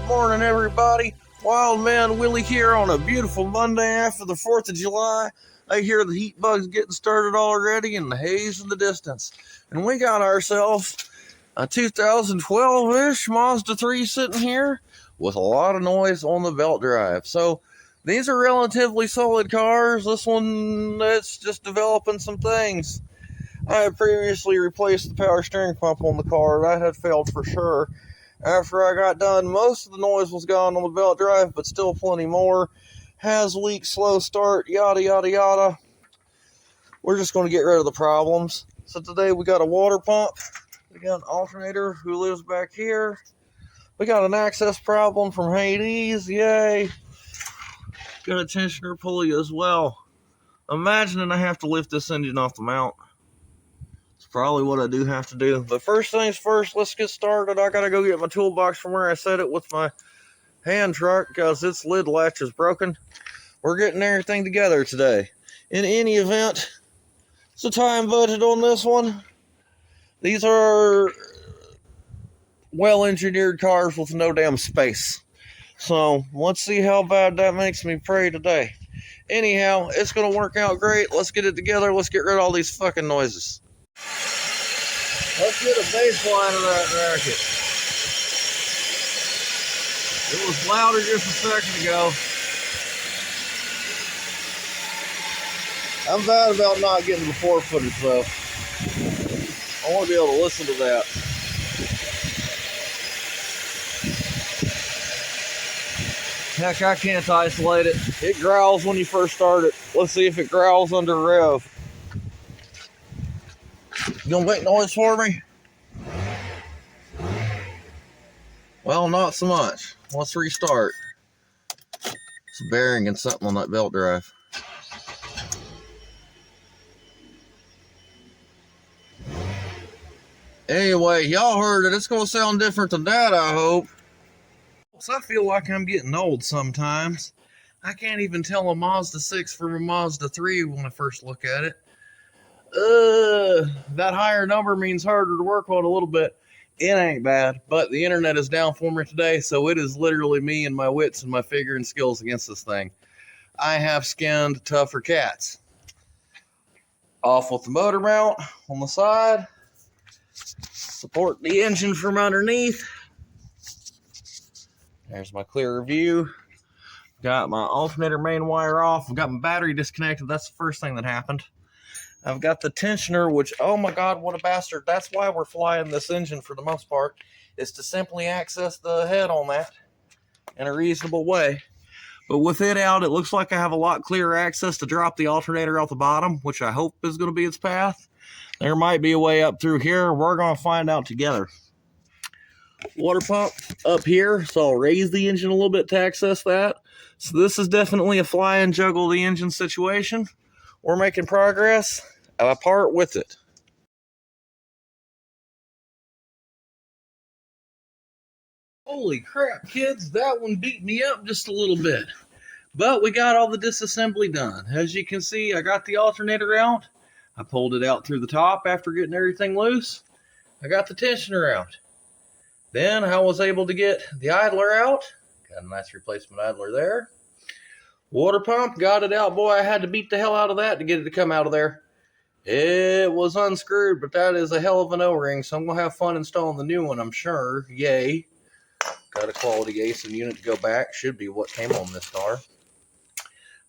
morning, everybody. Wild Man Willie here on a beautiful Monday after the 4th of July. I hear the heat bugs getting started already and the haze in the distance. And we got ourselves a 2012-ish Mazda 3 sitting here with a lot of noise on the belt drive. So these are relatively solid cars. This one, that's just developing some things. I had previously replaced the power steering pump on the car. That had failed for sure. After I got done, most of the noise was gone on the belt drive, but still plenty more. Has leak, slow start, yada, yada, yada. We're just going to get rid of the problems. So today we got a water pump. We got an alternator who lives back here. We got an access problem from Hades. Yay. Got a tensioner pulley as well. Imagining I have to lift this engine off the mount. Probably what I do have to do. But first things first, let's get started. I gotta go get my toolbox from where I set it with my hand truck because its lid latch is broken. We're getting everything together today. In any event, it's a time budget on this one. These are well-engineered cars with no damn space. So let's see how bad that makes me pray today. Anyhow, it's gonna work out great. Let's get it together. Let's get rid of all these fucking noises. Let's get a baseline of that racket. It was louder just a second ago. I'm bad about not getting the before footage though. I want to be able to listen to that. Heck, I can't isolate it. It growls when you first start it. Let's see if it growls under rev. You gonna make noise for me? Well, not so much. Let's restart. It's a bearing and something on that belt drive. Anyway, y'all heard it. It's gonna sound different than that, I hope. So I feel like I'm getting old sometimes. I can't even tell a Mazda 6 from a Mazda 3 when I first look at it. That higher number means harder to work on a little bit. It ain't bad, but the internet is down for me today, so it is literally me and my wits and my figuring skills against this thing. I have skinned tougher cats. Off with the motor mount on the side. Support the engine from underneath. There's my clearer view. Got my alternator main wire off. I've got my battery disconnected. That's the first thing that happened. I've got the tensioner, which, oh my God, what a bastard. That's why we're flying this engine for the most part, is to simply access the head on that in a reasonable way. But with it out, it looks like I have a lot clearer access to drop the alternator out the bottom, which I hope is going to be its path. There might be a way up through here. We're going to find out together. Water pump up here, so I'll raise the engine a little bit to access that. So this is definitely a fly and juggle the engine situation. We're making progress. Apart with it. Holy crap, kids, that one beat me up just a little bit. But we got all the disassembly done. As you can see, I got the alternator out. I pulled it out through the top after getting everything loose. I got the tensioner out. Then I was able to get the idler out. Got a nice replacement idler there. Water pump, got it out. Boy, I had to beat the hell out of that to get it to come out of there. It was unscrewed, but that is a hell of an O-ring, so I'm going to have fun installing the new one, I'm sure. Yay. Got a quality ASIN unit to go back. Should be what came on this car.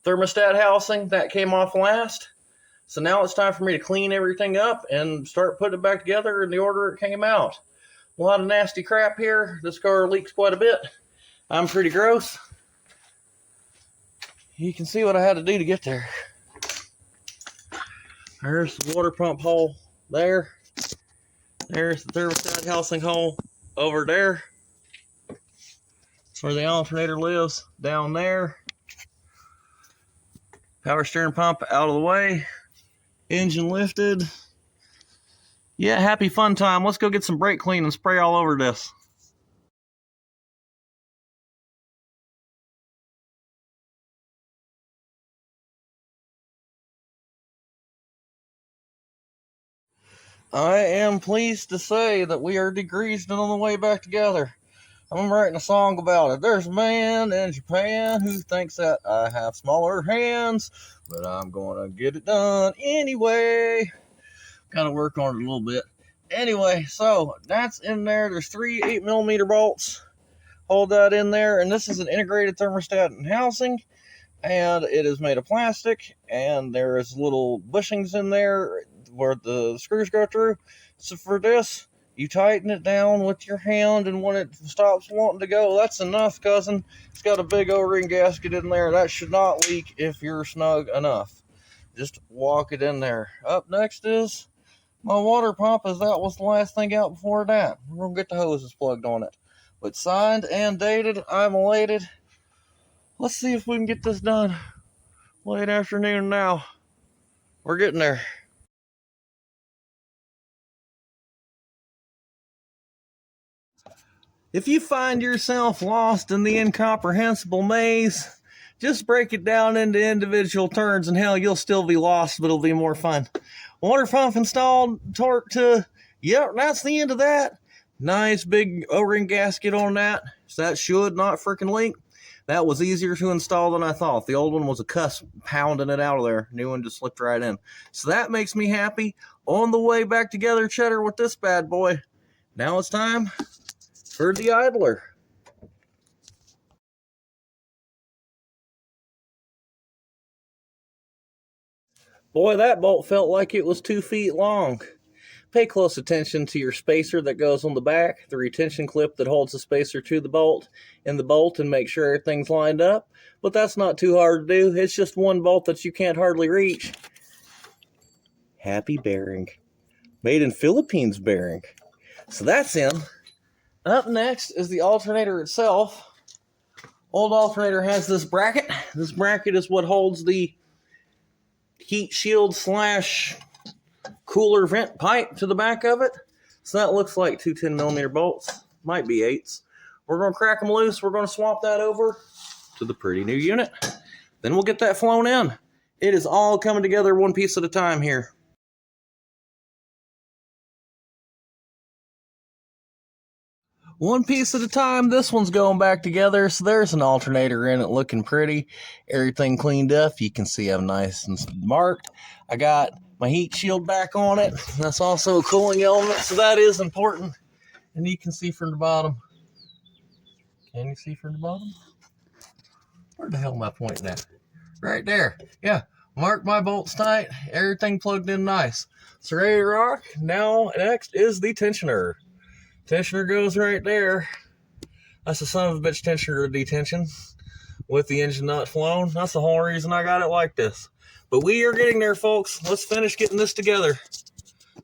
Thermostat housing, that came off last. So now it's time for me to clean everything up and start putting it back together in the order it came out. A lot of nasty crap here. This car leaks quite a bit. I'm pretty gross. You can see what I had to do to get there. There's the water pump hole there. There's the thermostat housing hole over there. That's where the alternator lives, down there. Power steering pump out of the way. Engine lifted. Yeah, happy fun time. Let's go get some brake clean and spray all over this. I am pleased to say that we are degreased and on the way back together. I'm writing a song about it. There's a man in Japan who thinks that I have smaller hands, but I'm gonna get it done anyway. Gotta work on it a little bit. Anyway, so that's in there. There's 3 8mm bolts. Hold that in there, and this is an integrated thermostat and housing, and it is made of plastic, and there is little bushings in there where the screws go through. So for this, you tighten it down with your hand, and when it stops wanting to go, that's enough, cousin. It's got a big O-ring gasket in there. That should not leak if you're snug enough. Just walk it in there. Up next is my water pump, as that was the last thing out before that. We're going to get the hoses plugged on it. But signed and dated, I'm elated. Let's see if we can get this done. Late afternoon now. We're getting there. If you find yourself lost in the incomprehensible maze, just break it down into individual turns, and hell, you'll still be lost, but it'll be more fun. Water pump installed, torque to, yep, that's the end of that. Nice big O-ring gasket on that, so that should not freaking leak. That was easier to install than I thought. The old one was a cuss pounding it out of there. New one just slipped right in. So that makes me happy. On the way back together, Cheddar, with this bad boy. Now it's time for the idler. Boy, that bolt felt like it was 2 feet long. Pay close attention to your spacer that goes on the back, the retention clip that holds the spacer to the bolt, and make sure everything's lined up. But that's not too hard to do. It's just one bolt that you can't hardly reach. Happy bearing. Made in Philippines bearing. So that's in. Up next is the alternator itself. Old alternator has this bracket. This bracket is what holds the heat shield slash cooler vent pipe to the back of it. So that looks like 2 10mm bolts. Might be 8s. We're going to crack them loose. We're going to swap that over to the pretty new unit. Then we'll get that flown in. It is all coming together one piece at a time here. One piece at a time. This one's going back together. So there's an alternator in it looking pretty. Everything cleaned up. You can see I'm nice and marked. I got my heat shield back on it. That's also a cooling element, so that is important. And you can see from the bottom. Can you see from the bottom? Where the hell am I pointing at? Right there. Yeah. Mark my bolts tight. Everything plugged in nice. So ready to rock. Now next is the tensioner. Tensioner goes right there. That's a son of a bitch tensioner detention with the engine not flown. That's the whole reason I got it like this. But we are getting there, folks. Let's finish getting this together.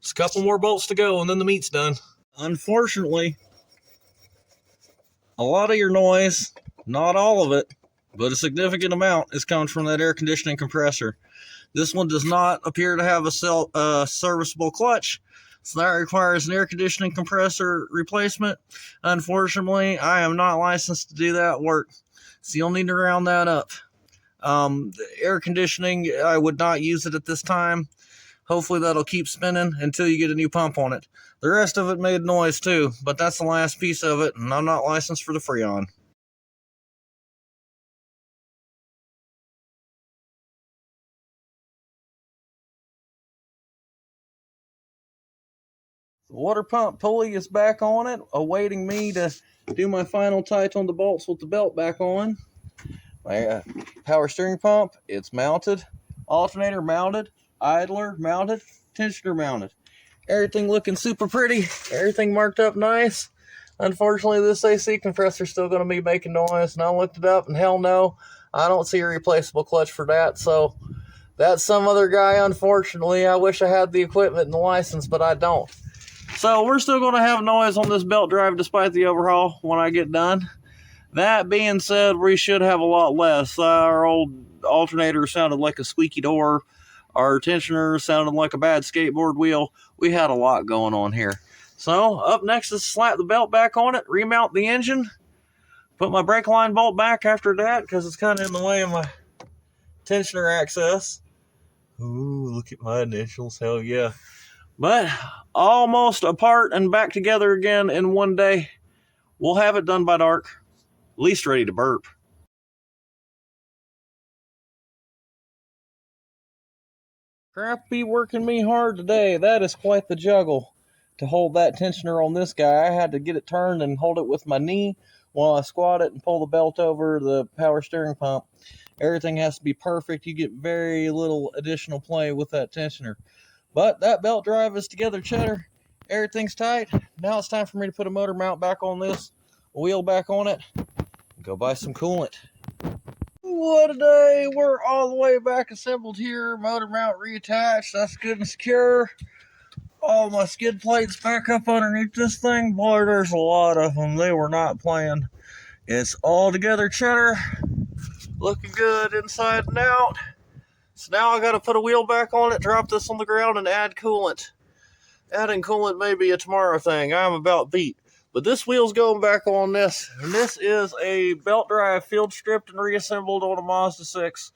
Just a couple more bolts to go, and then the meat's done. Unfortunately, a lot of your noise, not all of it, but a significant amount, is coming from that air conditioning compressor. This one does not appear to have a serviceable clutch, so that requires an air conditioning compressor replacement. Unfortunately, I am not licensed to do that work, so you'll need to round that up. The air conditioning, I would not use it at this time. Hopefully that'll keep spinning until you get a new pump on it. The rest of it made noise too, but that's the last piece of it, and I'm not licensed for the Freon. The water pump pulley is back on it, awaiting me to do my final tight on the bolts with the belt back on. My power steering pump, it's mounted. Alternator mounted. Idler mounted. Tensioner mounted. Everything looking super pretty. Everything marked up nice. Unfortunately, this AC compressor is still going to be making noise, and I looked it up, and hell no, I don't see a replaceable clutch for that, so that's some other guy. Unfortunately, I wish I had the equipment and the license, but I don't. So we're still going to have noise on this belt drive despite the overhaul when I get done. That being said, we should have a lot less. Our old alternator sounded like a squeaky door. Our tensioner sounded like a bad skateboard wheel. We had a lot going on here. So up next is slap the belt back on it, remount the engine, put my brake line bolt back after that because it's kind of in the way of my tensioner access. Ooh, look at my initials. Hell yeah. But almost apart and back together again in one day. We'll have it done by dark, at least ready to burp. Crap be working me hard today. That is quite the juggle to hold that tensioner on this guy. I had to get it turned and hold it with my knee while I squat it and pull the belt over the power steering pump. Everything has to be perfect. You get very little additional play with that tensioner. But that belt drive is together, Cheddar. Everything's tight. Now it's time for me to put a motor mount back on this, wheel back on it, and go buy some coolant. What a day. We're all the way back assembled here. Motor mount reattached. That's good and secure. All my skid plates back up underneath this thing. Boy, there's a lot of them. They were not playing. It's all together, Cheddar. Looking good inside and out. So now I got to put a wheel back on it, drop this on the ground, and add coolant. Adding coolant may be a tomorrow thing. I'm about beat. But this wheel's going back on this. And this is a belt drive field stripped and reassembled on a Mazda 6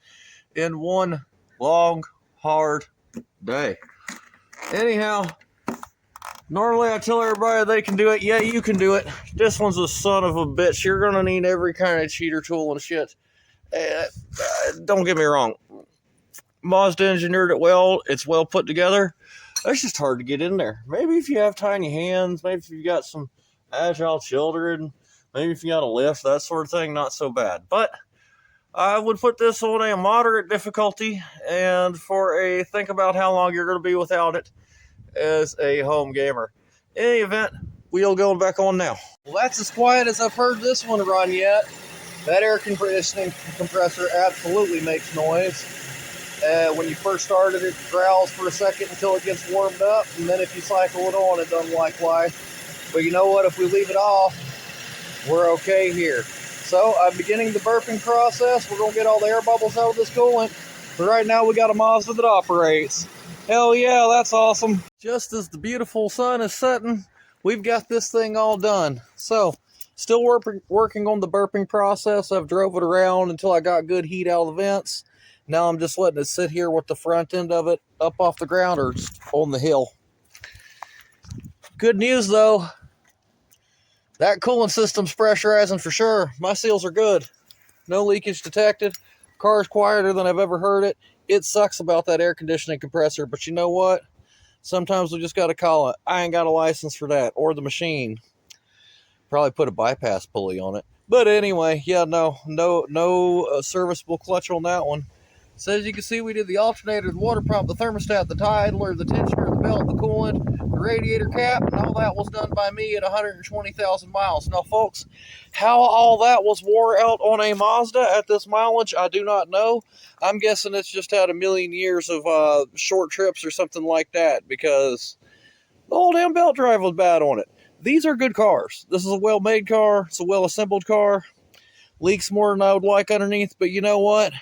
in one long, hard day. Anyhow, normally I tell everybody they can do it. Yeah, you can do it. This one's a son of a bitch. You're going to need every kind of cheater tool and shit. Don't get me wrong. Mazda engineered it well. It's well put together. It's just hard to get in there. Maybe if you have tiny hands, maybe if you've got some agile children, maybe if you got a lift, that sort of thing, not so bad. But I would put this on a moderate difficulty, and for a think about how long you're going to be without it as a home gamer. In any event, wheel going back on now. Well, that's as quiet as I've heard this one run yet. That air conditioning compressor absolutely makes noise. When you first start it, it growls for a second until it gets warmed up, and then if you cycle it on, it doesn't likewise. But you know what? If we leave it off, we're okay here. So I'm beginning the burping process. We're going to get all the air bubbles out of this coolant. But right now we got a Mazda that operates. Hell yeah, that's awesome. Just as the beautiful sun is setting, we've got this thing all done. So still working on the burping process. I've drove it around until I got good heat out of the vents. Now I'm just letting it sit here with the front end of it up off the ground or just on the hill. Good news though, that coolant system's pressurizing for sure. My seals are good. No leakage detected. Car's quieter than I've ever heard it. It sucks about that air conditioning compressor, but you know what? Sometimes we just got to call it. I ain't got a license for that, or the machine. Probably put a bypass pulley on it. But anyway, yeah, no serviceable clutch on that one. So as you can see, we did the alternator, the water pump, the thermostat, the tie idler, the tensioner, the belt, the coolant, the radiator cap, and all that was done by me at 120,000 miles. Now, folks, how all that was wore out on a Mazda at this mileage, I do not know. I'm guessing it's just had a million years of short trips or something like that, because the whole damn belt drive was bad on it. These are good cars. This is a well-made car. It's a well-assembled car. Leaks more than I would like underneath, but you know what?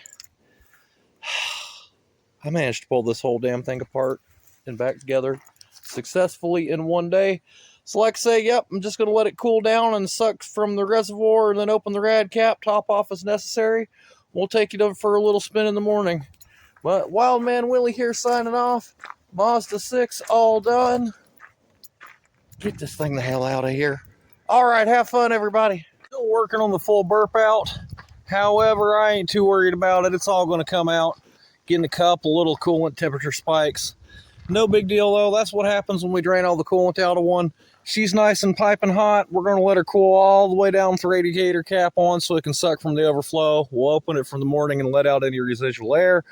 I managed to pull this whole damn thing apart and back together successfully in one day. So like I say, yep, I'm just going to let it cool down and suck from the reservoir and then open the rad cap, top off as necessary. We'll take it over for a little spin in the morning. But Wild Man Willie here signing off. Mazda 6 all done. Get this thing the hell out of here. All right, have fun, everybody. Still working on the full burp out. However, I ain't too worried about it. It's all going to come out. Getting a couple little coolant temperature spikes. No big deal, though. That's what happens when we drain all the coolant out of one. She's nice and piping hot. We're going to let her cool all the way down with the radiator cap on so it can suck from the overflow. We'll open it from the morning and let out any residual air.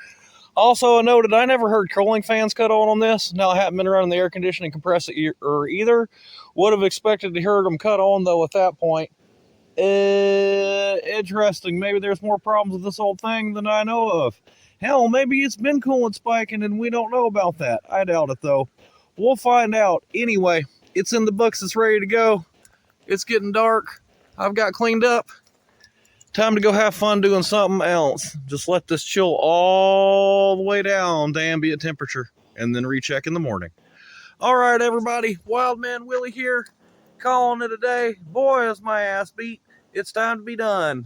Also, I noted I never heard cooling fans cut on this. Now, I haven't been running the air conditioning compressor either. Would have expected to hear them cut on, though, at that point. Interesting. Maybe there's more problems with this old thing than I know of. Hell, maybe it's been coolant spiking and we don't know about that. I doubt it, though. We'll find out. Anyway, it's in the books. It's ready to go. It's getting dark. I've got cleaned up. Time to go have fun doing something else. Just let this chill all the way down to ambient temperature and then recheck in the morning. All right, everybody. Wild Man Willie here. Calling it a day. Boy, is my ass beat. It's time to be done.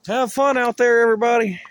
Have fun out there, everybody.